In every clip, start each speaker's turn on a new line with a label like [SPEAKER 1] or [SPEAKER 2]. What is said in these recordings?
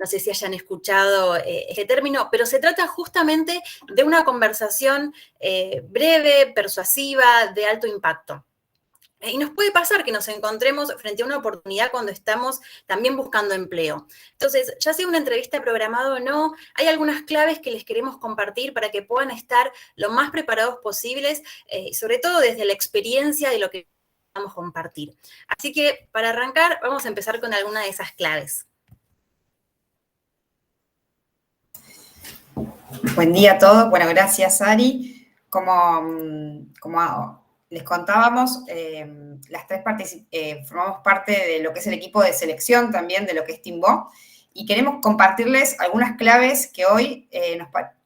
[SPEAKER 1] no sé si hayan escuchado este término, pero se trata justamente de una conversación breve, persuasiva, de alto impacto. Y nos puede pasar que nos encontremos frente a una oportunidad cuando estamos también buscando empleo. Entonces, ya sea una entrevista programada o no, hay algunas claves que les queremos compartir para que puedan estar lo más preparados posibles, sobre todo desde la experiencia de lo que vamos a compartir. Así que, para arrancar, vamos a empezar con alguna de esas claves.
[SPEAKER 2] Buen día a todos. Bueno, gracias, Ari. Como les contábamos, las tres partes formamos parte de lo que es el equipo de selección también, de lo que es Timbó, y queremos compartirles algunas claves que hoy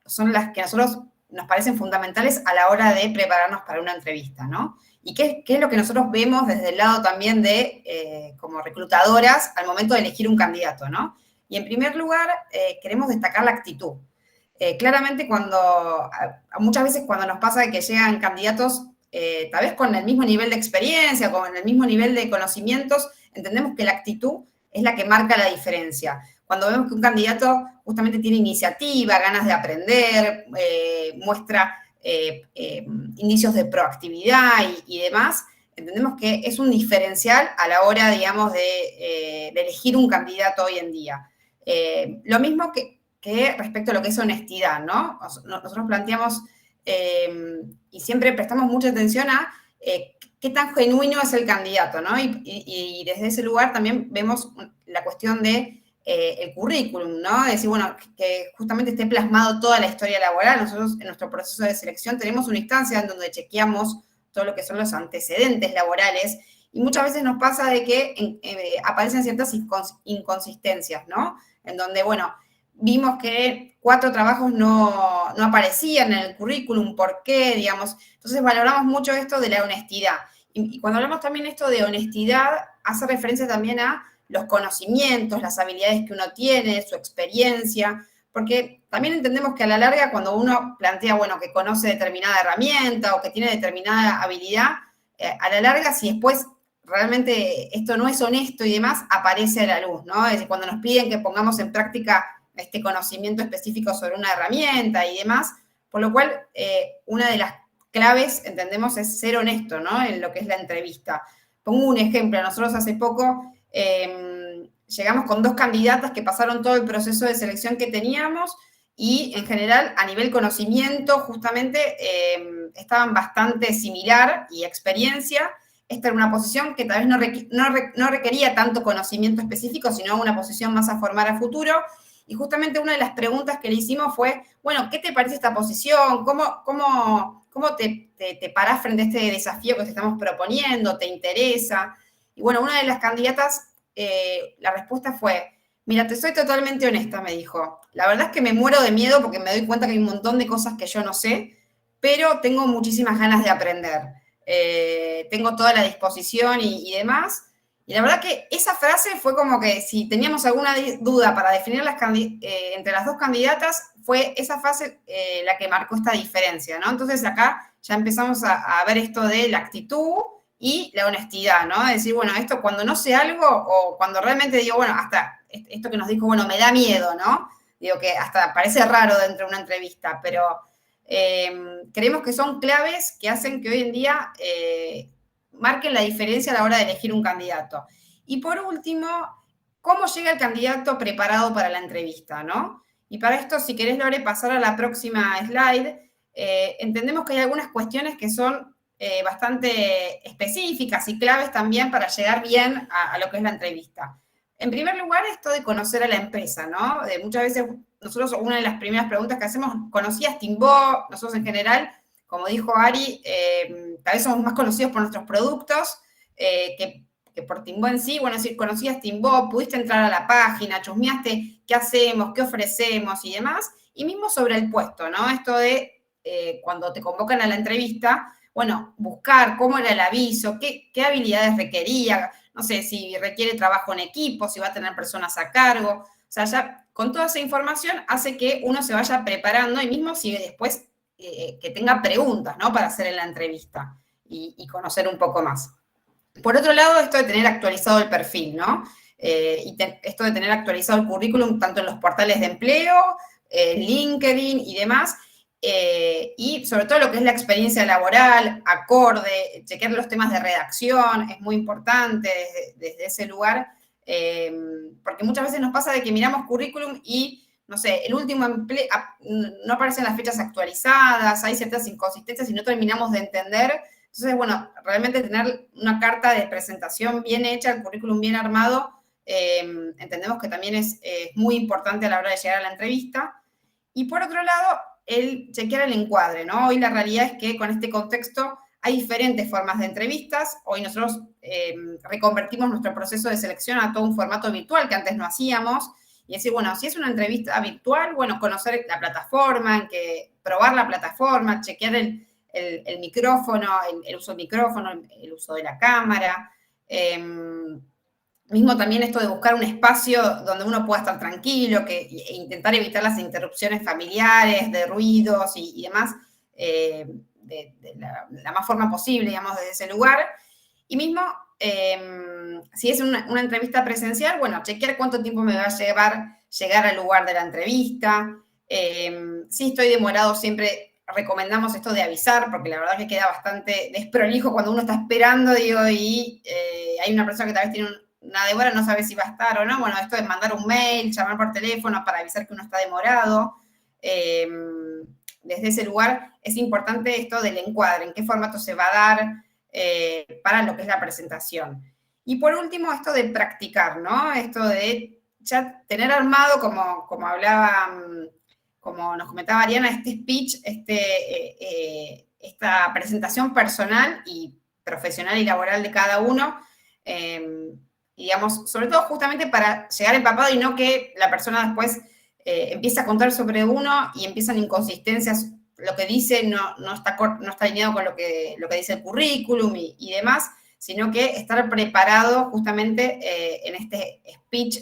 [SPEAKER 2] son las que a nosotros nos parecen fundamentales a la hora de prepararnos para una entrevista, ¿no? Y qué es lo que nosotros vemos desde el lado también de, como reclutadoras, al momento de elegir un candidato, ¿no? Y en primer lugar, queremos destacar la actitud. Claramente muchas veces cuando nos pasa que llegan candidatos tal vez con el mismo nivel de experiencia, con el mismo nivel de conocimientos, entendemos que la actitud es la que marca la diferencia. Cuando vemos que un candidato justamente tiene iniciativa, ganas de aprender, muestra indicios de proactividad y demás, entendemos que es un diferencial a la hora, digamos, de elegir un candidato hoy en día. Lo mismo que respecto a lo que es honestidad, ¿no? Nosotros planteamos y siempre prestamos mucha atención a qué tan genuino es el candidato, ¿no? Y desde ese lugar también vemos la cuestión de el currículum, ¿no? Es decir, bueno, que justamente esté plasmado toda la historia laboral. Nosotros en nuestro proceso de selección tenemos una instancia en donde chequeamos todo lo que son los antecedentes laborales y muchas veces nos pasa de que aparecen ciertas inconsistencias, ¿no? En donde, bueno, vimos que 4 trabajos no aparecían en el currículum, ¿por qué? Digamos, entonces valoramos mucho esto de la honestidad. Y cuando hablamos también esto de honestidad, hace referencia también a los conocimientos, las habilidades que uno tiene, su experiencia, porque también entendemos que a la larga cuando uno plantea, bueno, que conoce determinada herramienta o que tiene determinada habilidad, a la larga, si después realmente esto no es honesto y demás, aparece a la luz, ¿no? Es decir, cuando nos piden que pongamos en práctica este conocimiento específico sobre una herramienta y demás, por lo cual una de las claves, entendemos, es ser honesto, ¿no? En lo que es la entrevista. Pongo un ejemplo, nosotros hace poco llegamos con 2 candidatas que pasaron todo el proceso de selección que teníamos y en general a nivel conocimiento justamente estaban bastante similar y experiencia. Esta era una posición que tal vez no requería tanto conocimiento específico, sino una posición más a formar a futuro. Y justamente una de las preguntas que le hicimos fue, bueno, ¿qué te parece esta posición? ¿Cómo te parás frente a este desafío que te estamos proponiendo? ¿Te interesa? Y bueno, una de las candidatas, la respuesta fue, mira, te soy totalmente honesta, me dijo. La verdad es que me muero de miedo porque me doy cuenta que hay un montón de cosas que yo no sé, pero tengo muchísimas ganas de aprender. Tengo toda la disposición y demás. Y la verdad que esa frase fue como que si teníamos alguna duda para definir entre las 2 candidatas, fue esa frase la que marcó esta diferencia, ¿no? Entonces acá ya empezamos a ver esto de la actitud y la honestidad, ¿no? Es decir, bueno, esto cuando no sé algo o cuando realmente digo, bueno, hasta esto que nos dijo, bueno, me da miedo, ¿no? Digo que hasta parece raro dentro de una entrevista, pero creemos que son claves que hacen que hoy en día marquen la diferencia a la hora de elegir un candidato. Y por último, ¿cómo llega el candidato preparado para la entrevista, no? Y para esto, si querés, Lore, pasar a la próxima slide, entendemos que hay algunas cuestiones que son bastante específicas y claves también para llegar bien a lo que es la entrevista. En primer lugar, esto de conocer a la empresa, ¿no? Muchas veces nosotros, una de las primeras preguntas que hacemos, ¿conocías Timbó? Nosotros en general, como dijo Ari, tal vez somos más conocidos por nuestros productos que por Timbó en sí. Bueno, es decir, conocías Timbó, pudiste entrar a la página, chusmeaste qué hacemos, qué ofrecemos y demás. Y mismo sobre el puesto, ¿no? Esto de cuando te convocan a la entrevista, bueno, buscar cómo era el aviso, qué habilidades requería, no sé, si requiere trabajo en equipo, si va a tener personas a cargo. O sea, ya con toda esa información hace que uno se vaya preparando y mismo si después que tenga preguntas, ¿no? Para hacer en la entrevista y conocer un poco más. Por otro lado, esto de tener actualizado el perfil, ¿no? esto de tener actualizado el currículum tanto en los portales de empleo, LinkedIn y demás, y sobre todo lo que es la experiencia laboral, acorde, chequear los temas de redacción, es muy importante desde ese lugar, porque muchas veces nos pasa de que miramos currículum y, no sé, el último empleo, no aparecen las fechas actualizadas, hay ciertas inconsistencias y no terminamos de entender. Entonces, bueno, realmente tener una carta de presentación bien hecha, el currículum bien armado, entendemos que también es muy importante a la hora de llegar a la entrevista. Y por otro lado, el chequear el encuadre, ¿no? Hoy la realidad es que con este contexto hay diferentes formas de entrevistas. Hoy nosotros reconvertimos nuestro proceso de selección a todo un formato virtual que antes no hacíamos. Y decir, bueno, si es una entrevista virtual, bueno, conocer la plataforma, probar la plataforma, chequear el micrófono, el uso del micrófono, el uso de la cámara. Mismo también esto de buscar un espacio donde uno pueda estar tranquilo, e intentar evitar las interrupciones familiares, de ruidos y demás, de la más forma posible, digamos, desde ese lugar. Y mismo, si es una entrevista presencial, bueno, chequear cuánto tiempo me va a llegar al lugar de la entrevista. Si estoy demorado, siempre recomendamos esto de avisar, porque la verdad que queda bastante desprolijo cuando uno está esperando, digo, y hay una persona que tal vez tiene una demora, no sabe si va a estar o no. Bueno, esto de mandar un mail, llamar por teléfono para avisar que uno está demorado. Desde ese lugar es importante esto del encuadre, en qué formato se va a dar para lo que es la presentación. Y por último, esto de practicar, ¿no? Esto de ya tener armado, como hablaba, como nos comentaba Ariana, este speech, esta presentación personal y profesional y laboral de cada uno, digamos, sobre todo justamente para llegar empapado y no que la persona después empiece a contar sobre uno y empiezan inconsistencias, lo que dice no está alineado con lo que dice el currículum y demás, sino que estar preparado justamente en este speech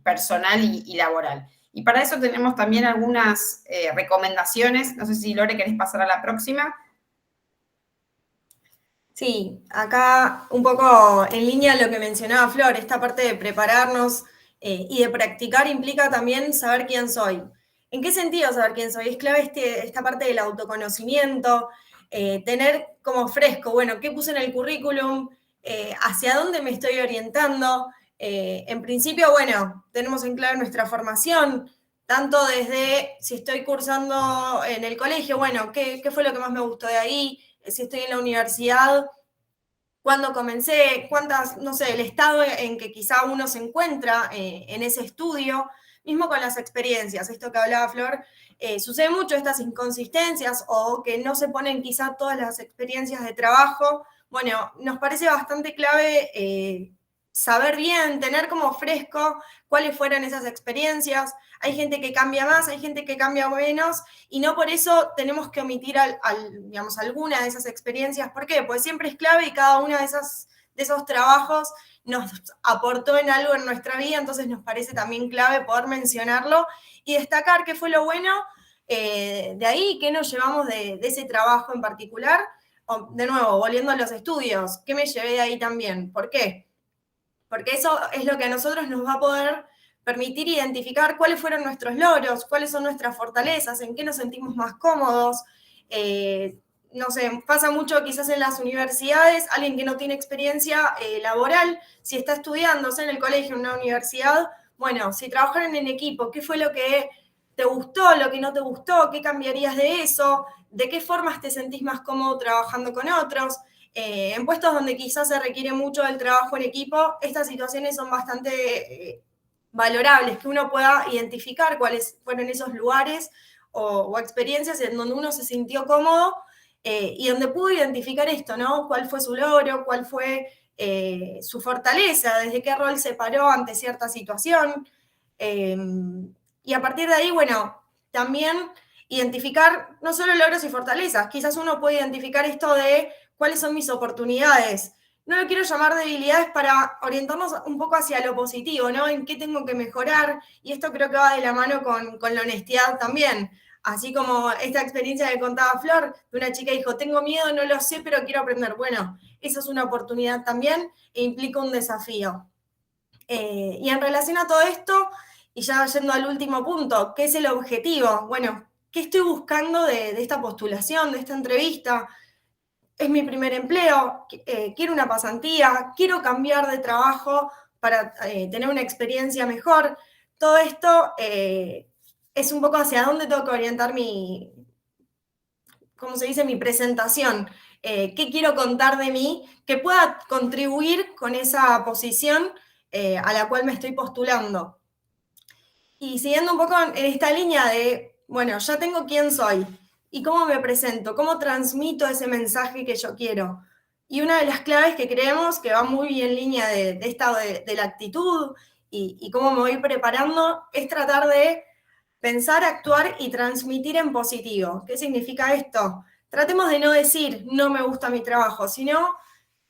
[SPEAKER 2] personal y laboral. Y para eso tenemos también algunas recomendaciones. No sé si, Lore, querés pasar a la próxima.
[SPEAKER 3] Sí, acá un poco en línea lo que mencionaba Flor, esta parte de prepararnos y de practicar implica también saber quién soy. ¿En qué sentido saber quién soy? Es clave esta parte del autoconocimiento, tener como fresco, bueno, ¿qué puse en el currículum? ¿Hacia dónde me estoy orientando? En principio, bueno, tenemos en claro nuestra formación, tanto desde si estoy cursando en el colegio, bueno, ¿qué fue lo que más me gustó de ahí? Si estoy en la universidad, cuándo comencé, cuántas, no sé, el estado en que quizá uno se encuentra en ese estudio, mismo con las experiencias, esto que hablaba Flor, sucede mucho estas inconsistencias o que no se ponen quizá todas las experiencias de trabajo. Bueno, nos parece bastante clave saber bien, tener como fresco cuáles fueron esas experiencias. Hay gente que cambia más, hay gente que cambia menos, y no por eso tenemos que omitir digamos, alguna de esas experiencias. ¿Por qué? Pues siempre es clave y cada uno de esos trabajos nos aportó en algo en nuestra vida, entonces nos parece también clave poder mencionarlo y destacar qué fue lo bueno de ahí, qué nos llevamos de ese trabajo en particular. De nuevo, volviendo a los estudios, ¿qué me llevé de ahí también? ¿Por qué? Porque eso es lo que a nosotros nos va a poder permitir identificar cuáles fueron nuestros logros, cuáles son nuestras fortalezas, en qué nos sentimos más cómodos. No sé, pasa mucho quizás en las universidades, alguien que no tiene experiencia laboral, si está estudiando, sea en el colegio, en una universidad, bueno, si trabajaron en equipo, ¿qué fue lo que te gustó, lo que no te gustó? ¿Qué cambiarías de eso? ¿De qué formas te sentís más cómodo trabajando con otros? En puestos donde quizás se requiere mucho del trabajo en equipo, estas situaciones son bastante valorables, que uno pueda identificar cuáles fueron esos lugares o experiencias en donde uno se sintió cómodo y donde pudo identificar esto, ¿no? ¿Cuál fue su logro? ¿Cuál fue su fortaleza? ¿Desde qué rol se paró ante cierta situación? Y a partir de ahí, bueno, también identificar no solo logros y fortalezas, quizás uno puede identificar esto de cuáles son mis oportunidades. No lo quiero llamar debilidades para orientarnos un poco hacia lo positivo, ¿no? En qué tengo que mejorar, y esto creo que va de la mano con la honestidad también. Así como esta experiencia que contaba Flor, de una chica que dijo, tengo miedo, no lo sé, pero quiero aprender. Bueno, esa es una oportunidad también e implica un desafío. Y en relación a todo esto, y ya yendo al último punto, ¿qué es el objetivo? Bueno, ¿qué estoy buscando de esta postulación, de esta entrevista? ¿Es mi primer empleo? ¿Quiero una pasantía? ¿Quiero cambiar de trabajo para tener una experiencia mejor? Todo esto es un poco hacia dónde tengo que orientar ¿cómo se dice? Mi presentación. ¿Qué quiero contar de mí que pueda contribuir con esa posición a la cual me estoy postulando? Y siguiendo un poco en esta línea de, bueno, ya tengo quién soy y cómo me presento, cómo transmito ese mensaje que yo quiero. Y una de las claves que creemos que va muy en línea de esta de la actitud y cómo me voy preparando es tratar de pensar, actuar y transmitir en positivo. ¿Qué significa esto? Tratemos de no decir no me gusta mi trabajo, sino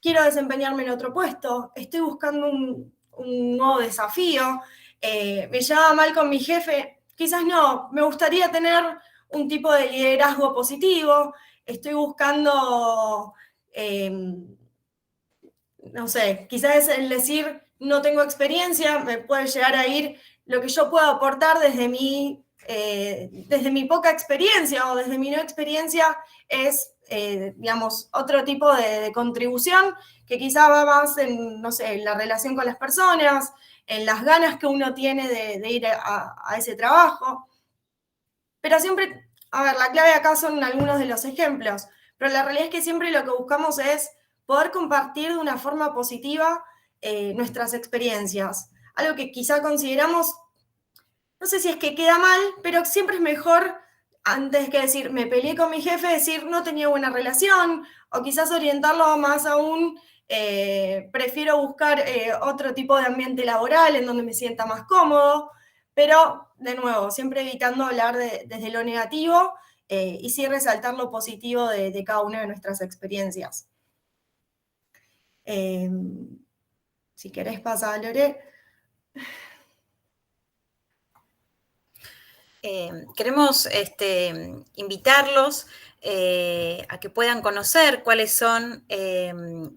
[SPEAKER 3] quiero desempeñarme en otro puesto, estoy buscando un nuevo desafío, me llevaba mal con mi jefe, quizás no, me gustaría tener un tipo de liderazgo positivo, estoy buscando, no sé, quizás el decir no tengo experiencia, me puede llegar a ir lo que yo puedo aportar desde mi poca experiencia o desde mi no experiencia es, digamos, otro tipo de contribución que quizá va más en, no sé, en la relación con las personas, en las ganas que uno tiene de ir a ese trabajo. Pero siempre, a ver, la clave acá son algunos de los ejemplos, pero la realidad es que siempre lo que buscamos es poder compartir de una forma positiva nuestras experiencias. Algo que quizá consideramos, no sé si es que queda mal, pero siempre es mejor, antes que decir me peleé con mi jefe, decir no tenía buena relación, o quizás orientarlo más aún, prefiero buscar otro tipo de ambiente laboral en donde me sienta más cómodo, pero de nuevo, siempre evitando hablar desde lo negativo y sí resaltar lo positivo de cada una de nuestras experiencias. Si querés pasar, Lore.
[SPEAKER 1] Queremos invitarlos a que puedan conocer cuáles son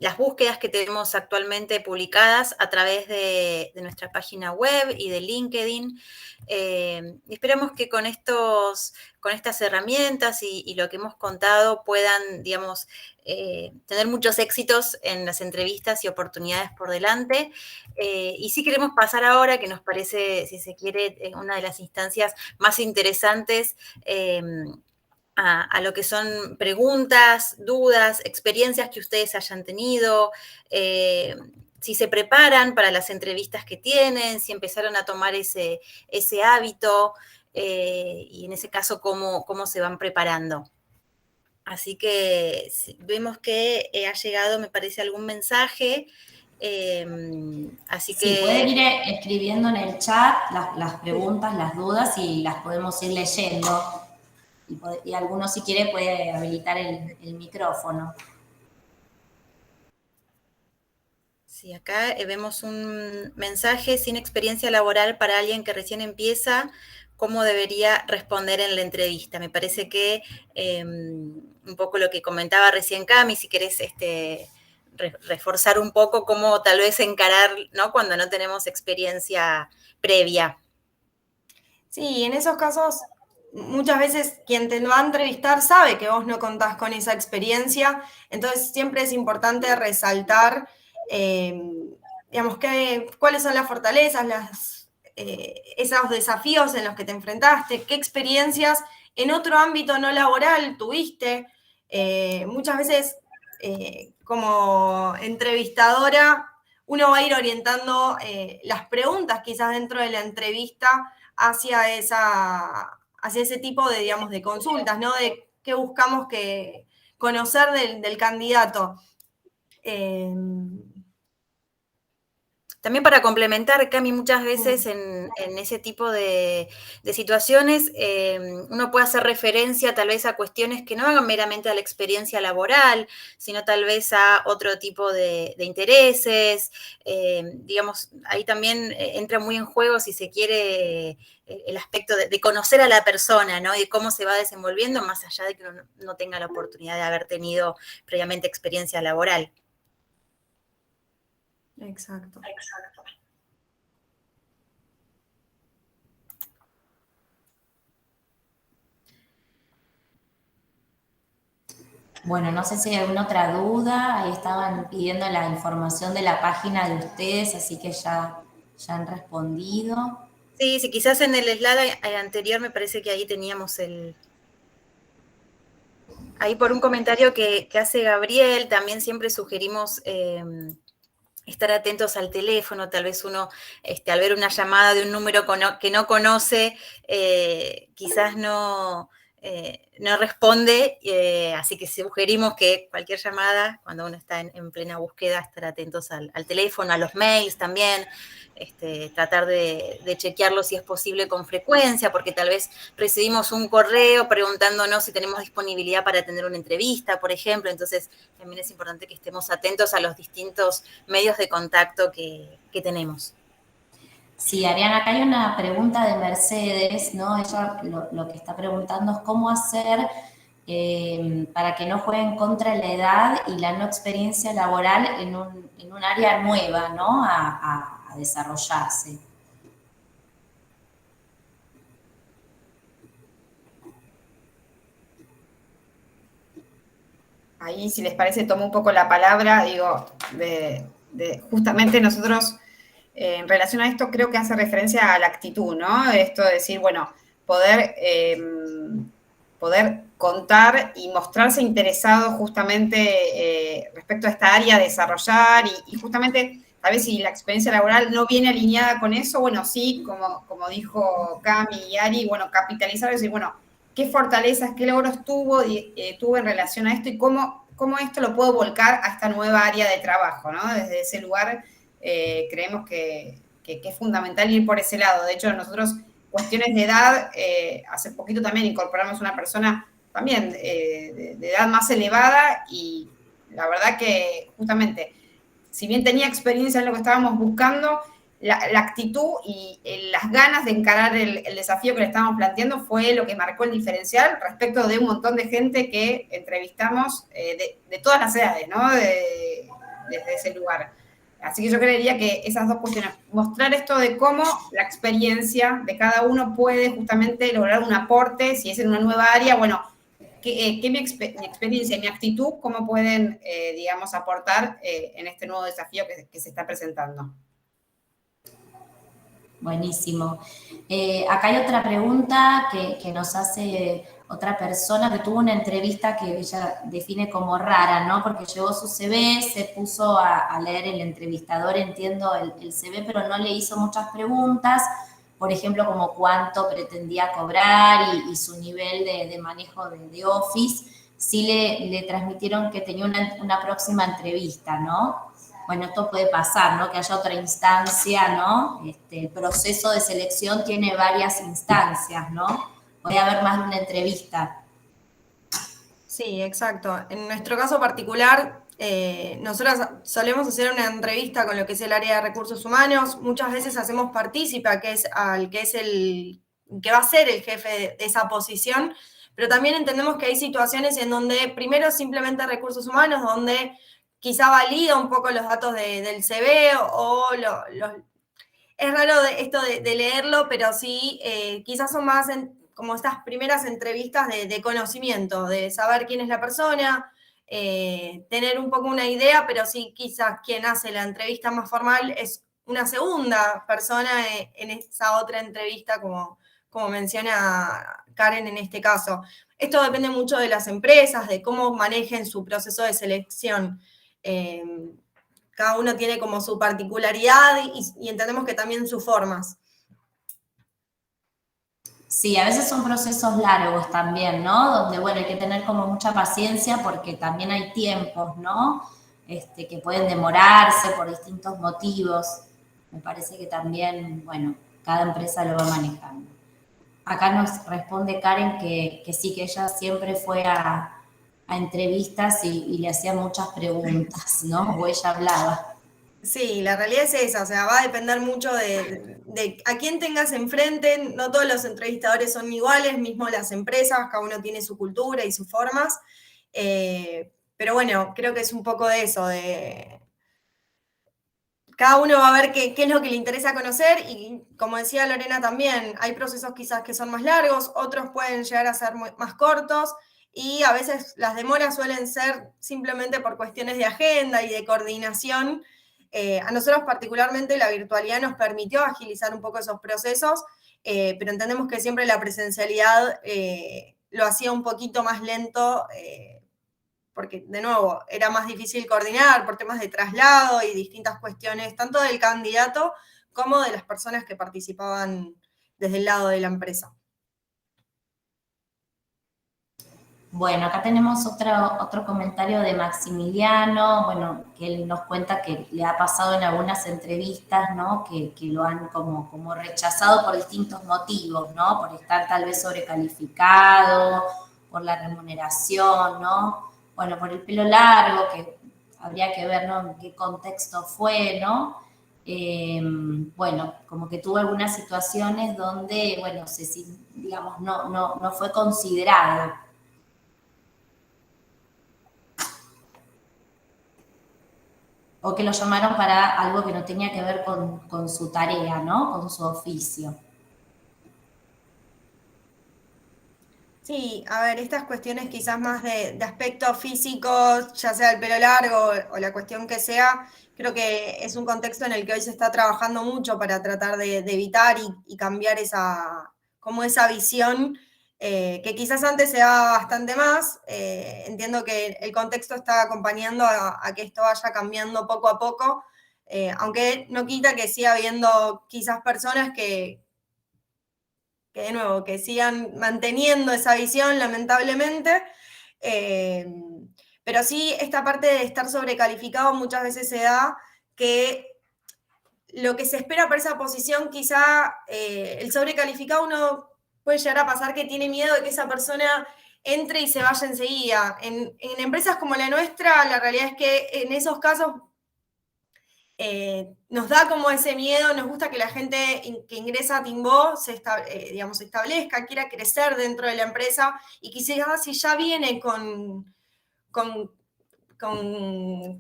[SPEAKER 1] las búsquedas que tenemos actualmente publicadas a través de nuestra página web y de LinkedIn. Esperamos que con estas herramientas y lo que hemos contado puedan, digamos, tener muchos éxitos en las entrevistas y oportunidades por delante. Y sí queremos pasar ahora, que nos parece, si se quiere, una de las instancias más interesantes a lo que son preguntas, dudas, experiencias que ustedes hayan tenido, si se preparan para las entrevistas que tienen, si empezaron a tomar ese hábito y en ese caso cómo se van preparando. Así que vemos que ha llegado, me parece, algún mensaje. Así que...
[SPEAKER 4] Sí, pueden ir escribiendo en el chat las preguntas, las dudas y las podemos ir leyendo. Y alguno, si quiere, puede habilitar el micrófono.
[SPEAKER 1] Sí, acá vemos un mensaje: sin experiencia laboral para alguien que recién empieza, ¿cómo debería responder en la entrevista? Me parece que un poco lo que comentaba recién Cami, si querés reforzar un poco cómo tal vez encarar, ¿no?, cuando no tenemos experiencia previa.
[SPEAKER 3] Sí, en esos casos, muchas veces quien te va a entrevistar sabe que vos no contás con esa experiencia, entonces siempre es importante resaltar, digamos, cuáles son las fortalezas, esos desafíos en los que te enfrentaste, qué experiencias en otro ámbito no laboral tuviste. Muchas veces, como entrevistadora, uno va a ir orientando las preguntas quizás dentro de la entrevista hacia ese tipo de, digamos, de consultas, ¿no? De qué buscamos conocer del candidato.
[SPEAKER 1] También para complementar, Cami, muchas veces en ese tipo de situaciones uno puede hacer referencia tal vez a cuestiones que no hagan meramente a la experiencia laboral, sino tal vez a otro tipo de intereses. Digamos, ahí también entra muy en juego, si se quiere, el aspecto de conocer a la persona, ¿no? Y cómo se va desenvolviendo, más allá de que uno no tenga la oportunidad de haber tenido previamente experiencia laboral.
[SPEAKER 3] Exacto.
[SPEAKER 4] Bueno, no sé si hay alguna otra duda. Ahí estaban pidiendo la información de la página de ustedes, así que ya han respondido.
[SPEAKER 1] Sí, sí, quizás en el slide anterior me parece que ahí teníamos ahí por un comentario que hace Gabriel, también siempre sugerimos estar atentos al teléfono, tal vez uno, al ver una llamada de un número que no conoce, quizás no responde, así que sugerimos que cualquier llamada, cuando uno está en plena búsqueda, estar atentos al teléfono, a los mails también, tratar de chequearlo si es posible con frecuencia, porque tal vez recibimos un correo preguntándonos si tenemos disponibilidad para tener una entrevista, por ejemplo, entonces también es importante que estemos atentos a los distintos medios de contacto que tenemos.
[SPEAKER 4] Sí, Ariana, acá hay una pregunta de Mercedes, ¿no? Ella lo que está preguntando es cómo hacer para que no jueguen contra la edad y la no experiencia laboral en un área nueva, ¿no? A desarrollarse.
[SPEAKER 2] Ahí, si les parece, tomo un poco la palabra, digo, justamente nosotros, en relación a esto, creo que hace referencia a la actitud, ¿no? Esto de decir, bueno, poder contar y mostrarse interesado justamente respecto a esta área, desarrollar y justamente, tal vez si la experiencia laboral no viene alineada con eso, bueno, sí, como dijo Cami y Ari, bueno, capitalizar y decir, bueno, qué fortalezas, qué logros tuve en relación a esto y cómo esto lo puedo volcar a esta nueva área de trabajo, ¿no? Desde ese lugar creemos que es fundamental ir por ese lado. De hecho, nosotros, cuestiones de edad, hace poquito también incorporamos una persona también de edad más elevada y la verdad que justamente, si bien tenía experiencia en lo que estábamos buscando, la actitud y las ganas de encarar el desafío que le estábamos planteando fue lo que marcó el diferencial respecto de un montón de gente que entrevistamos de todas las edades, ¿no? Desde ese lugar. Así que yo creería que esas dos cuestiones, mostrar esto de cómo la experiencia de cada uno puede justamente lograr un aporte, si es en una nueva área, bueno, que mi experiencia y mi actitud, cómo pueden, digamos, aportar en este nuevo desafío que se está presentando.
[SPEAKER 4] Buenísimo. Acá hay otra pregunta que nos hace otra persona que tuvo una entrevista que ella define como rara, ¿no? Porque llevó su CV, se puso a leer el entrevistador, entiendo el CV, pero no le hizo muchas preguntas, por ejemplo, como cuánto pretendía cobrar y su nivel de manejo de Office. Sí le transmitieron que tenía una próxima entrevista, ¿no? Bueno, esto puede pasar, ¿no? Que haya otra instancia, ¿no? El proceso de selección tiene varias instancias, ¿no? Puede haber más de una entrevista.
[SPEAKER 3] Sí, exacto. En nuestro caso particular, nosotros solemos hacer una entrevista con lo que es el área de recursos humanos. Muchas veces hacemos partícipe que va a ser el jefe de esa posición, pero también entendemos que hay situaciones en donde primero simplemente recursos humanos, donde quizá valida un poco los datos del CV es raro esto de leerlo, pero sí, quizás son más como estas primeras entrevistas de conocimiento, de saber quién es la persona, tener un poco una idea, pero sí quizás quien hace la entrevista más formal es una segunda persona en esa otra entrevista, como menciona Karen en este caso. Esto depende mucho de las empresas, de cómo manejen su proceso de selección. Cada uno tiene como su particularidad y entendemos que también sus formas.
[SPEAKER 4] Sí, a veces son procesos largos también, ¿no? Donde, bueno, hay que tener como mucha paciencia porque también hay tiempos, ¿no? Que pueden demorarse por distintos motivos. Me parece que también, bueno, cada empresa lo va manejando. Acá nos responde Karen que sí, que ella siempre fue a entrevistas y le hacía muchas preguntas, ¿no? O ella hablaba.
[SPEAKER 3] Sí, la realidad es esa, o sea, va a depender mucho de a quién tengas enfrente. No todos los entrevistadores son iguales, mismo las empresas, cada uno tiene su cultura y sus formas. Pero bueno, creo que es un poco de eso, de cada uno va a ver qué es lo que le interesa conocer y como decía Lorena también, hay procesos quizás que son más largos, otros pueden llegar a ser más cortos y a veces las demoras suelen ser simplemente por cuestiones de agenda y de coordinación. A nosotros particularmente la virtualidad nos permitió agilizar un poco esos procesos, pero entendemos que siempre la presencialidad lo hacía un poquito más lento, porque de nuevo era más difícil coordinar por temas de traslado y distintas cuestiones, tanto del candidato como de las personas que participaban desde el lado de la empresa.
[SPEAKER 4] Bueno, acá tenemos otro comentario de Maximiliano, bueno, que él nos cuenta que le ha pasado en algunas entrevistas, ¿no? Que lo han como rechazado por distintos motivos, ¿no? Por estar tal vez sobrecalificado, por la remuneración, ¿no? Bueno, por el pelo largo, que habría que ver, ¿no? En qué contexto fue, ¿no? Bueno, como que tuvo algunas situaciones donde, bueno, digamos, no fue considerado. O que lo llamaron para algo que no tenía que ver con su tarea, ¿no? Con su oficio.
[SPEAKER 3] Sí, a ver, estas cuestiones quizás más de aspecto físico, ya sea el pelo largo o la cuestión que sea, creo que es un contexto en el que hoy se está trabajando mucho para tratar de evitar y cambiar esa visión, que quizás antes se daba bastante más. Entiendo que el contexto está acompañando a que esto vaya cambiando poco a poco, aunque no quita que siga habiendo quizás personas que de nuevo, que sigan manteniendo esa visión, lamentablemente. Pero sí, esta parte de estar sobrecalificado muchas veces se da que lo que se espera para esa posición, quizá el sobrecalificado uno puede llegar a pasar que tiene miedo de que esa persona entre y se vaya enseguida. En empresas como la nuestra, la realidad es que en esos casos nos da como ese miedo, nos gusta que la gente que ingresa a Timbó se establezca, quiera crecer dentro de la empresa y quizás si ya viene con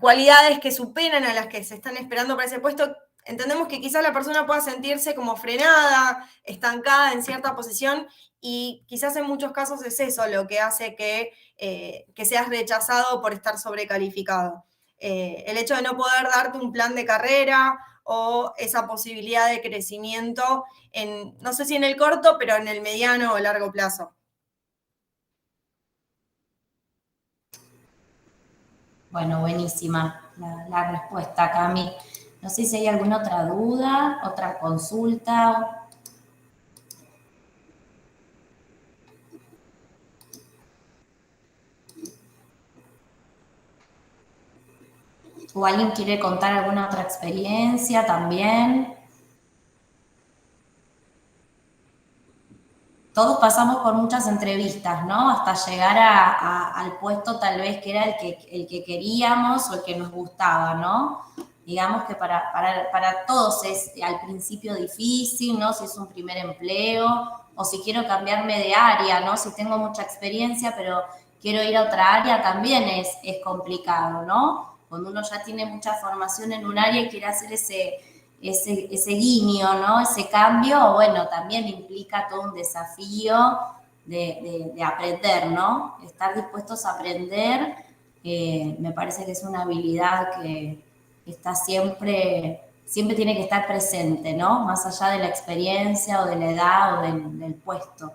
[SPEAKER 3] cualidades que superan a las que se están esperando para ese puesto, entendemos que quizás la persona pueda sentirse como frenada, estancada en cierta posición y quizás en muchos casos es eso lo que hace que seas rechazado por estar sobrecalificado. El hecho de no poder darte un plan de carrera o esa posibilidad de crecimiento, no sé si en el corto, pero en el mediano o largo plazo.
[SPEAKER 4] Bueno, buenísima la respuesta, Cami. No sé si hay alguna otra duda, otra consulta. ¿O alguien quiere contar alguna otra experiencia también? Todos pasamos por muchas entrevistas, ¿no? Hasta llegar al puesto tal vez que era el que queríamos o el que nos gustaba, ¿no? Digamos que para todos es al principio difícil, ¿no? Si es un primer empleo o si quiero cambiarme de área, ¿no? Si tengo mucha experiencia, pero quiero ir a otra área, también es complicado, ¿no? Cuando uno ya tiene mucha formación en un área y quiere hacer ese guiño, ¿no? Ese cambio, bueno, también implica todo un desafío de aprender, ¿no? Estar dispuestos a aprender, me parece que es una habilidad que está siempre tiene que estar presente, ¿no? Más allá de la experiencia o de la edad o del puesto.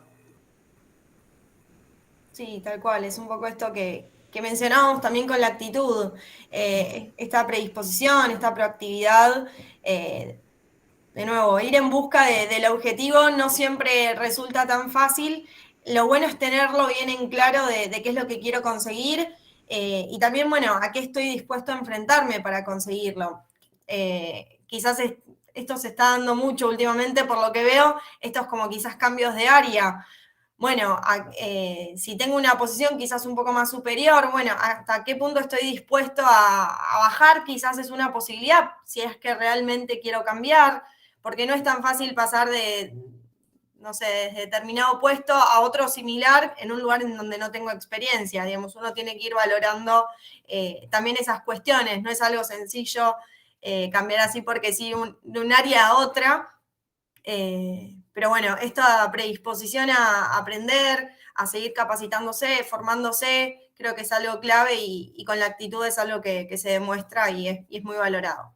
[SPEAKER 3] Sí, tal cual, es un poco esto que mencionábamos también con la actitud, esta predisposición, esta proactividad, de nuevo, ir en busca del objetivo no siempre resulta tan fácil, lo bueno es tenerlo bien en claro de qué es lo que quiero conseguir y también, bueno, a qué estoy dispuesto a enfrentarme para conseguirlo. Quizás esto se está dando mucho últimamente por lo que veo, estos como quizás cambios de área. Bueno, si tengo una posición quizás un poco más superior, bueno, hasta qué punto estoy dispuesto a bajar, quizás es una posibilidad, si es que realmente quiero cambiar, porque no es tan fácil pasar de, no sé, de determinado puesto a otro similar en un lugar en donde no tengo experiencia, digamos, uno tiene que ir valorando también esas cuestiones, no es algo sencillo cambiar así porque sí, de un área a otra, Pero bueno, esta predisposición a aprender, a seguir capacitándose, formándose, creo que es algo clave y con la actitud es algo que se demuestra y es muy valorado.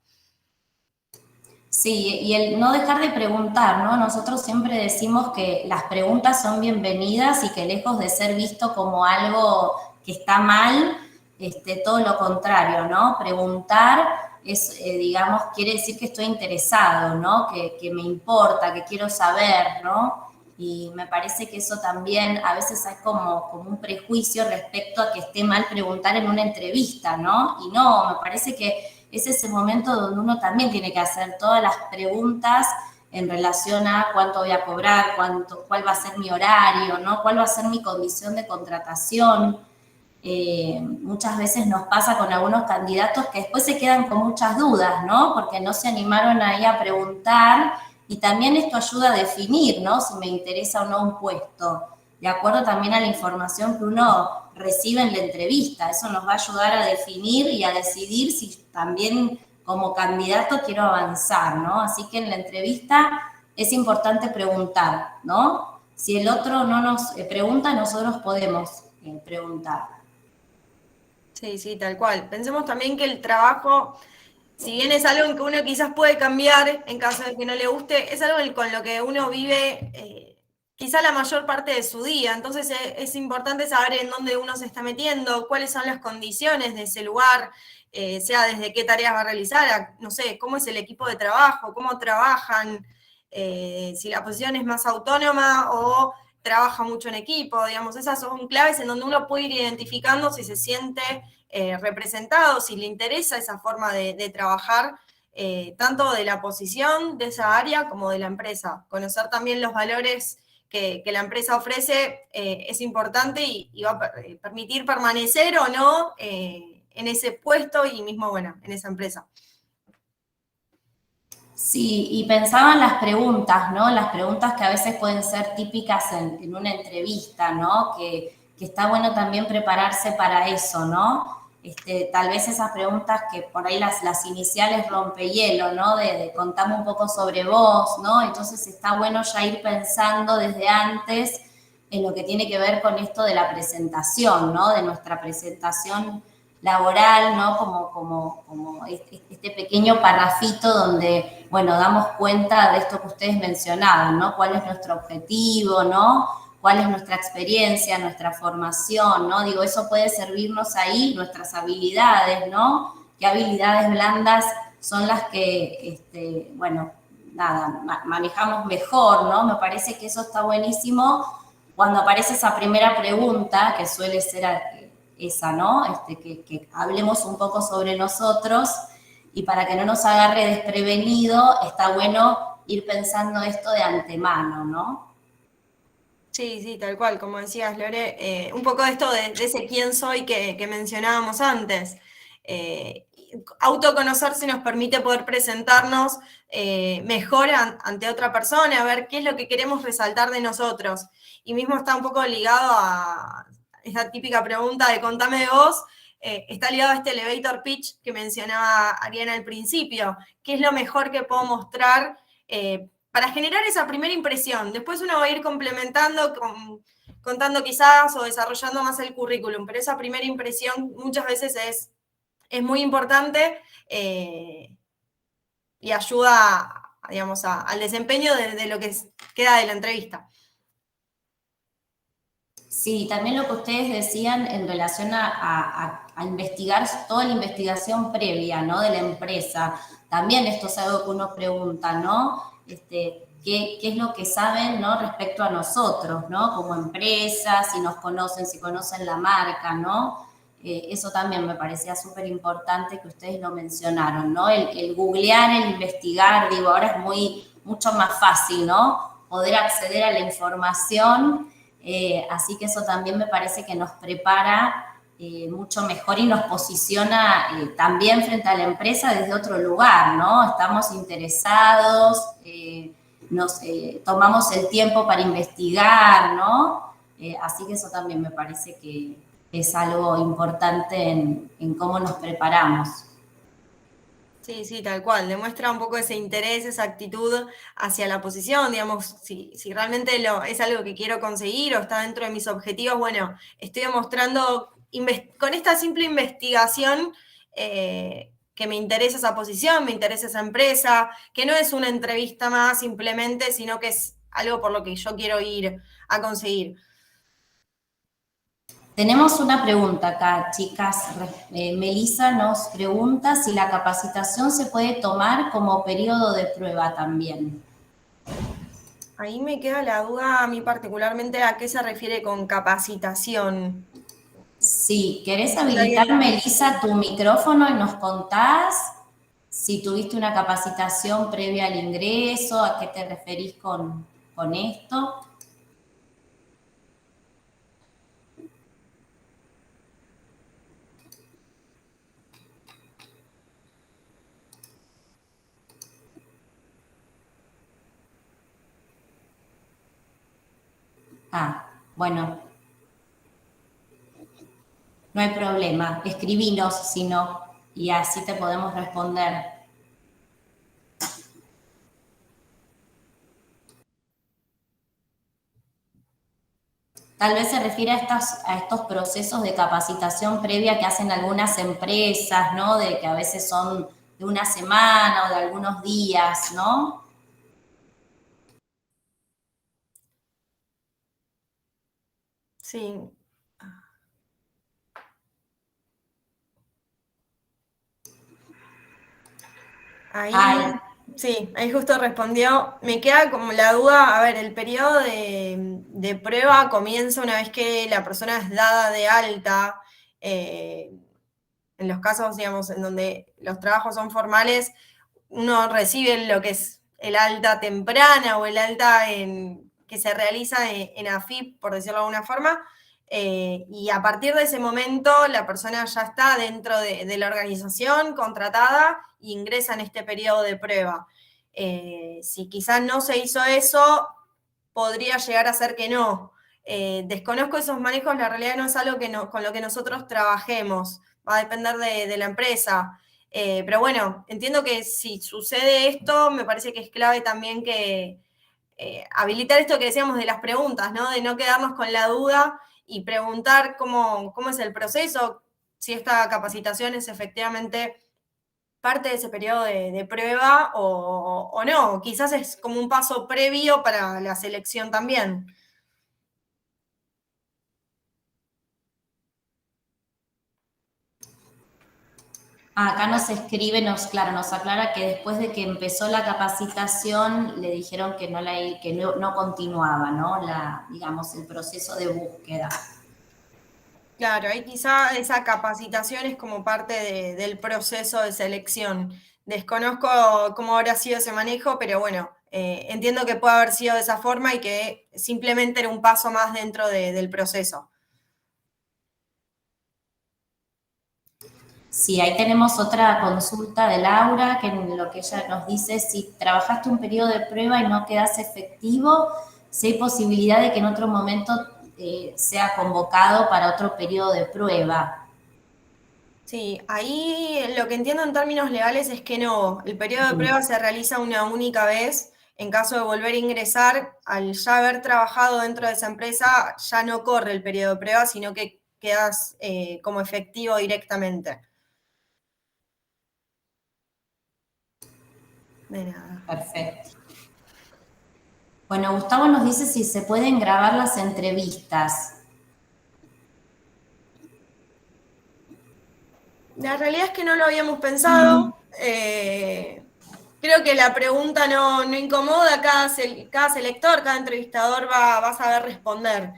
[SPEAKER 4] Sí, y el no dejar de preguntar, ¿no? Nosotros siempre decimos que las preguntas son bienvenidas y que lejos de ser visto como algo que está mal, todo lo contrario, ¿no? Preguntar es, digamos, quiere decir que estoy interesado, ¿no? Que me importa, que quiero saber, ¿no? Y me parece que eso también a veces hay como un prejuicio respecto a que esté mal preguntar en una entrevista, ¿no? Y no, me parece que es ese momento donde uno también tiene que hacer todas las preguntas en relación a cuánto voy a cobrar, cuál va a ser mi horario, ¿no? Cuál va a ser mi condición de contratación. Muchas veces nos pasa con algunos candidatos que después se quedan con muchas dudas, ¿no? Porque no se animaron ahí a preguntar y también esto ayuda a definir, ¿no? Si me interesa o no un puesto, de acuerdo también a la información que uno recibe en la entrevista. Eso nos va a ayudar a definir y a decidir si también como candidato quiero avanzar, ¿no? Así que en la entrevista es importante preguntar, ¿no? Si el otro no nos pregunta, nosotros podemos preguntar.
[SPEAKER 3] Sí, sí, tal cual. Pensemos también que el trabajo, si bien es algo en que uno quizás puede cambiar en caso de que no le guste, es algo con lo que uno vive quizá la mayor parte de su día. Entonces es importante saber en dónde uno se está metiendo, cuáles son las condiciones de ese lugar, sea desde qué tareas va a realizar, no sé, cómo es el equipo de trabajo, cómo trabajan, si la posición es más autónoma o trabaja mucho en equipo, digamos, esas son claves en donde uno puede ir identificando si se siente representado, si le interesa esa forma de trabajar, tanto de la posición de esa área como de la empresa. Conocer también los valores que la empresa ofrece es importante y va a permitir permanecer o no en ese puesto y mismo, bueno, en esa empresa.
[SPEAKER 4] Sí, y pensaba en las preguntas, ¿no? Las preguntas que a veces pueden ser típicas en una entrevista, ¿no? Que está bueno también prepararse para eso, ¿no? Tal vez esas preguntas que por ahí las iniciales rompehielo, ¿no? De contame un poco sobre vos, ¿no? Entonces está bueno ya ir pensando desde antes en lo que tiene que ver con esto de la presentación, ¿no? De nuestra presentación laboral, ¿no? Como este pequeño parrafito donde, bueno, damos cuenta de esto que ustedes mencionaban, ¿no? ¿Cuál es nuestro objetivo, ¿no? ¿Cuál es nuestra experiencia, nuestra formación, ¿no? Digo, eso puede servirnos ahí, nuestras habilidades, ¿no? ¿Qué habilidades blandas son las que, bueno, nada, manejamos mejor, ¿no? Me parece que eso está buenísimo cuando aparece esa primera pregunta, que suele ser esa, ¿no? Que hablemos un poco sobre nosotros y para que no nos agarre desprevenido, está bueno ir pensando esto de antemano, ¿no?
[SPEAKER 3] Sí, sí, tal cual, como decías, Lore, un poco de esto de ese quién soy que mencionábamos antes. Autoconocerse nos permite poder presentarnos mejor ante otra persona, a ver qué es lo que queremos resaltar de nosotros. Y mismo está un poco ligado a esa típica pregunta de contame de vos, está ligado a este elevator pitch que mencionaba Ariana al principio. ¿Qué es lo mejor que puedo mostrar para generar esa primera impresión? Después uno va a ir complementando, contando quizás o desarrollando más el currículum, pero esa primera impresión muchas veces es muy importante y ayuda, digamos, al desempeño de lo que queda de la entrevista.
[SPEAKER 4] Sí, también lo que ustedes decían en relación a investigar toda la investigación previa, ¿no? De la empresa. También esto es algo que uno pregunta, ¿no? ¿Qué es lo que saben, ¿no? Respecto a nosotros, ¿no? Como empresa, si nos conocen, si conocen la marca, ¿no? Eso también me parecía súper importante que ustedes lo mencionaron, ¿no? El googlear, el investigar, digo, ahora es mucho más fácil, ¿no? Poder acceder a la información. Así que eso también me parece que nos prepara mucho mejor y nos posiciona también frente a la empresa desde otro lugar, ¿no? Estamos interesados, tomamos el tiempo para investigar, ¿no? Así que eso también me parece que es algo importante en cómo nos preparamos.
[SPEAKER 3] Sí, sí, tal cual. Demuestra un poco ese interés, esa actitud hacia la posición, digamos, si realmente es algo que quiero conseguir o está dentro de mis objetivos, bueno, estoy demostrando con esta simple investigación que me interesa esa posición, me interesa esa empresa, que no es una entrevista más simplemente, sino que es algo por lo que yo quiero ir a conseguir.
[SPEAKER 4] Tenemos una pregunta acá, chicas. Melissa nos pregunta si la capacitación se puede tomar como periodo de prueba también.
[SPEAKER 3] Ahí me queda la duda a mí particularmente a qué se refiere con capacitación.
[SPEAKER 4] Si querés
[SPEAKER 3] Si
[SPEAKER 4] habilitar,
[SPEAKER 3] alguien-
[SPEAKER 4] Melissa, tu micrófono y nos contás si tuviste una capacitación previa al ingreso, a qué te referís con esto. Ah, bueno, no hay problema. Escribinos si no, y así te podemos responder. Tal vez se refiere a estos procesos de capacitación previa que hacen algunas empresas, ¿no? De que a veces son de una semana o de algunos días, ¿no?
[SPEAKER 3] Sí.
[SPEAKER 4] Ay,
[SPEAKER 3] Ahí, sí, ahí justo respondió. Me queda como la duda, a ver, el periodo de prueba comienza una vez que la persona es dada de alta. eh, en los casos, digamos, en donde los trabajos son formales, uno recibe lo que es el alta temprana o el alta que se realiza en AFIP, por decirlo de alguna forma, y a partir de ese momento la persona ya está dentro de la organización contratada e ingresa en este periodo de prueba. Si quizás no se hizo eso, podría llegar a ser que no. Desconozco esos manejos, la realidad no es algo con lo que nosotros trabajemos, va a depender de la empresa. Pero bueno, entiendo que si sucede esto, me parece que es clave también que habilitar esto que decíamos de las preguntas, ¿no? De no quedarnos con la duda y preguntar cómo es el proceso, si esta capacitación es efectivamente parte de ese periodo de prueba o no. Quizás es como un paso previo para la selección también.
[SPEAKER 4] acá nos escribe, claro, nos aclara que después de que empezó la capacitación le dijeron que no continuaba, ¿no? Digamos, el proceso de búsqueda.
[SPEAKER 3] Claro, ahí quizá esa capacitación es como parte del proceso de selección. Desconozco cómo habrá sido ese manejo, pero bueno, entiendo que puede haber sido de esa forma y que simplemente era un paso más dentro del proceso.
[SPEAKER 4] Sí, ahí tenemos otra consulta de Laura, que en lo que ella nos dice, si trabajaste un periodo de prueba y no quedas efectivo, si hay posibilidad de que en otro momento sea convocado para otro periodo de prueba.
[SPEAKER 3] Sí, ahí lo que entiendo en términos legales es que no, el periodo de prueba se realiza una única vez. En caso de volver a ingresar, al ya haber trabajado dentro de esa empresa, ya no corre el periodo de prueba, sino que quedas como efectivo directamente. De nada.
[SPEAKER 4] Perfecto. Bueno, Gustavo nos dice si se pueden grabar las entrevistas.
[SPEAKER 3] La realidad es que no lo habíamos pensado. Creo que la pregunta no incomoda, cada selector, cada entrevistador va a saber responder.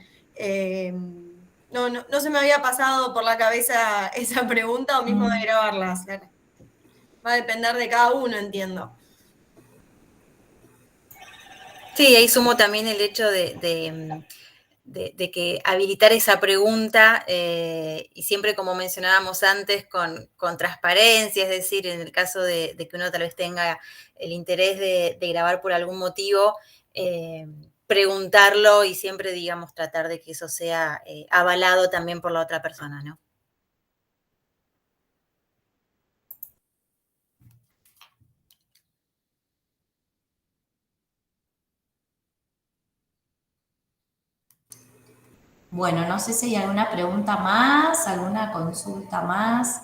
[SPEAKER 3] No se me había pasado por la cabeza esa pregunta o mismo de grabarlas. Va a depender de cada uno, entiendo.
[SPEAKER 1] Sí, ahí sumo también el hecho de que habilitar esa pregunta, y siempre como mencionábamos antes, con transparencia, es decir, en el caso de que uno tal vez tenga el interés de grabar por algún motivo, preguntarlo y siempre, digamos, tratar de que eso sea avalado también por la otra persona, ¿no?
[SPEAKER 4] Bueno, no sé si hay alguna pregunta más, alguna consulta más.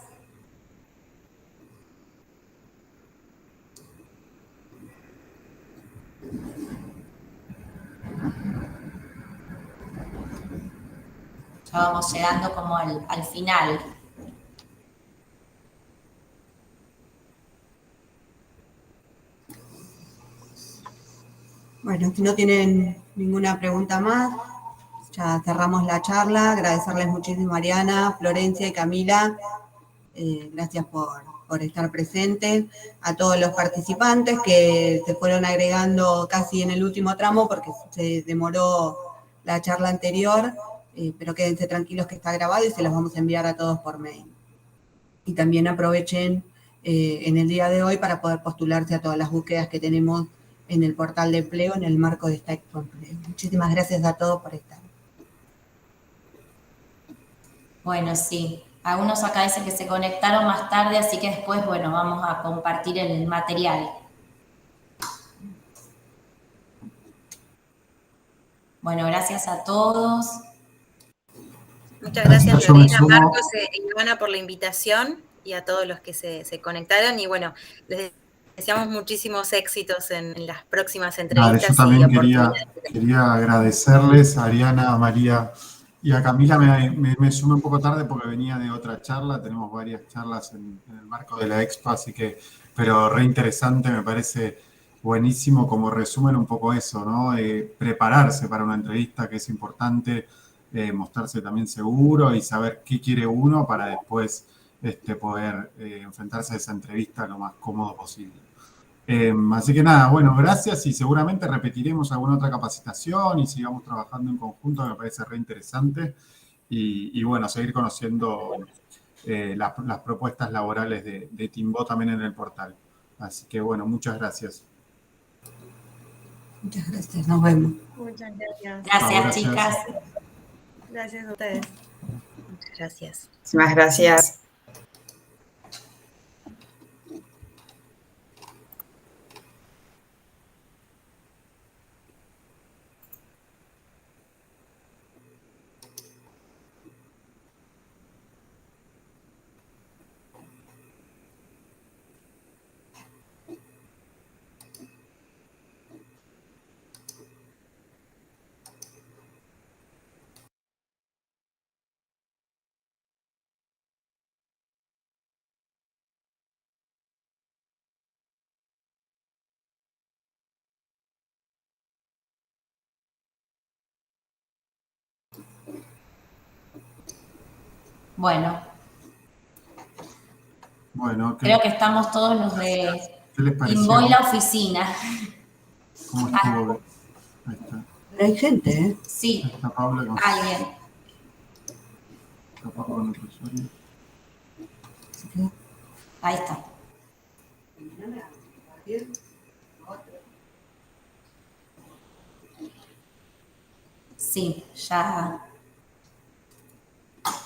[SPEAKER 4] Ya vamos llegando como al final.
[SPEAKER 5] Bueno, si no tienen ninguna pregunta más, ya cerramos la charla. Agradecerles muchísimo a Ariana, Florencia y Camila. Gracias por estar presentes. A todos los participantes que se fueron agregando casi en el último tramo porque se demoró la charla anterior, pero quédense tranquilos que está grabado y se los vamos a enviar a todos por mail. Y también aprovechen en el día de hoy para poder postularse a todas las búsquedas que tenemos en el portal de empleo en el marco de esta Expo Empleo. Muchísimas gracias a todos por estar.
[SPEAKER 4] Bueno, sí. Algunos acá dicen que se conectaron más tarde, así que después, bueno, vamos a compartir el material. Bueno, gracias a todos.
[SPEAKER 1] Muchas gracias,
[SPEAKER 6] Yo me
[SPEAKER 1] Lorena,
[SPEAKER 6] sumo.
[SPEAKER 1] Marcos y Ivana por la invitación y a todos los que se conectaron. Y bueno, les deseamos muchísimos éxitos en las próximas
[SPEAKER 6] Dale,
[SPEAKER 1] entrevistas
[SPEAKER 6] yo
[SPEAKER 1] y
[SPEAKER 6] también
[SPEAKER 1] oportunidades.
[SPEAKER 6] quería agradecerles a Ariana, a María y a Camila. Me sumé un poco tarde porque venía de otra charla. Tenemos varias charlas en el marco de la Expo, así que, pero re interesante, me parece buenísimo como resumen un poco eso, ¿no? Prepararse para una entrevista que es importante, mostrarse también seguro y saber qué quiere uno para después poder enfrentarse a esa entrevista lo más cómodo posible. Así que nada, bueno, gracias y seguramente repetiremos alguna otra capacitación y sigamos trabajando en conjunto, me parece re interesante. Y bueno, seguir conociendo las propuestas laborales de Timbó también en el portal. Así que bueno, muchas gracias.
[SPEAKER 5] Muchas gracias, nos vemos.
[SPEAKER 3] Muchas gracias.
[SPEAKER 4] Gracias, chicas.
[SPEAKER 3] Gracias a ustedes.
[SPEAKER 1] Muchas gracias.
[SPEAKER 2] Muchísimas gracias.
[SPEAKER 4] Bueno,
[SPEAKER 6] Bueno,
[SPEAKER 4] creo que estamos todos los de
[SPEAKER 6] ¿qué les pareció?
[SPEAKER 4] Timbó y la oficina.
[SPEAKER 6] ¿Cómo estuvo? Ahí está.
[SPEAKER 5] Pero hay gente, ¿eh?
[SPEAKER 4] Sí,
[SPEAKER 6] Ahí está Paula con,
[SPEAKER 4] alguien.
[SPEAKER 6] está Paula con otro usuario.
[SPEAKER 4] Ahí está. Sí, ya.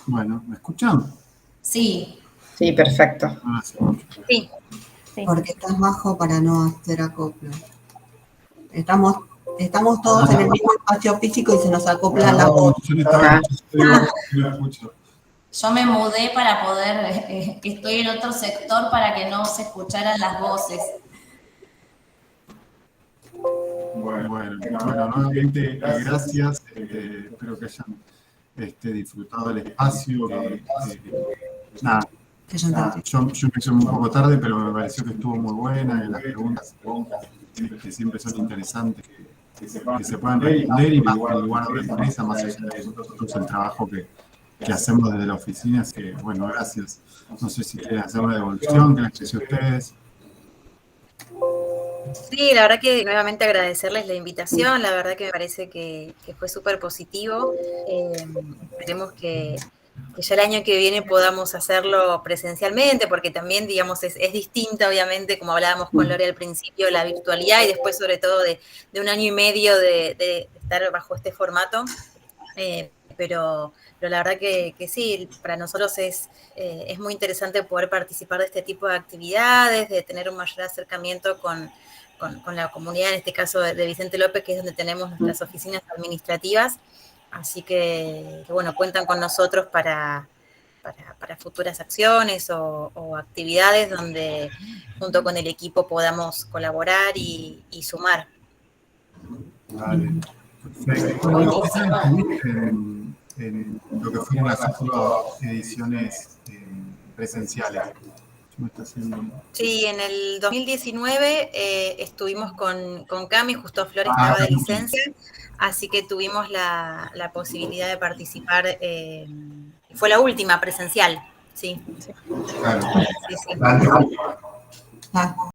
[SPEAKER 6] Bueno, ¿me escuchan?
[SPEAKER 4] Sí,
[SPEAKER 2] Sí, perfecto.
[SPEAKER 6] Ah, sí, mucho.
[SPEAKER 1] Sí.
[SPEAKER 5] Porque estás bajo para no hacer acoplo. Estamos todos en el mismo espacio físico y se nos acopla la voz.
[SPEAKER 6] Yo le estaba escuchando, yo lo escucho.
[SPEAKER 4] yo me mudé para poder, estoy en otro sector para que no se escucharan las voces.
[SPEAKER 6] Bueno, nuevamente gracias. Espero que hayan disfrutado del espacio. Nada, yo me hice un poco tarde, pero me pareció que estuvo muy buena. Y las preguntas que siempre son interesantes, que se puedan responder y más en el lugar de la empresa, más allá de nosotros el trabajo que hacemos desde la oficina. Así que, bueno, gracias. No sé si quieren hacer una devolución, ¿qué les pareció a ustedes?
[SPEAKER 1] Sí, la verdad que nuevamente agradecerles la invitación, la verdad que me parece que fue súper positivo. Esperemos que ya el año que viene podamos hacerlo presencialmente, porque también, digamos, es distinta, obviamente, como hablábamos con Lore al principio, la virtualidad y después, sobre todo, de un año y medio de estar bajo este formato. Pero la verdad que sí, para nosotros es muy interesante poder participar de este tipo de actividades, de tener un mayor acercamiento con la comunidad, en este caso de Vicente López, que es donde tenemos nuestras oficinas administrativas. Así que, bueno, cuentan con nosotros para futuras acciones o actividades donde junto con el equipo podamos colaborar y sumar.
[SPEAKER 6] Vale, perfecto. Bueno, vos estuviste en lo que fueron las últimas ediciones presenciales.
[SPEAKER 1] Sí, en el 2019 estuvimos con Cami, justo Flor estaba de licencia, así que tuvimos la posibilidad de participar, fue la última presencial, sí.
[SPEAKER 6] Claro.
[SPEAKER 1] Sí, sí.
[SPEAKER 6] Vale.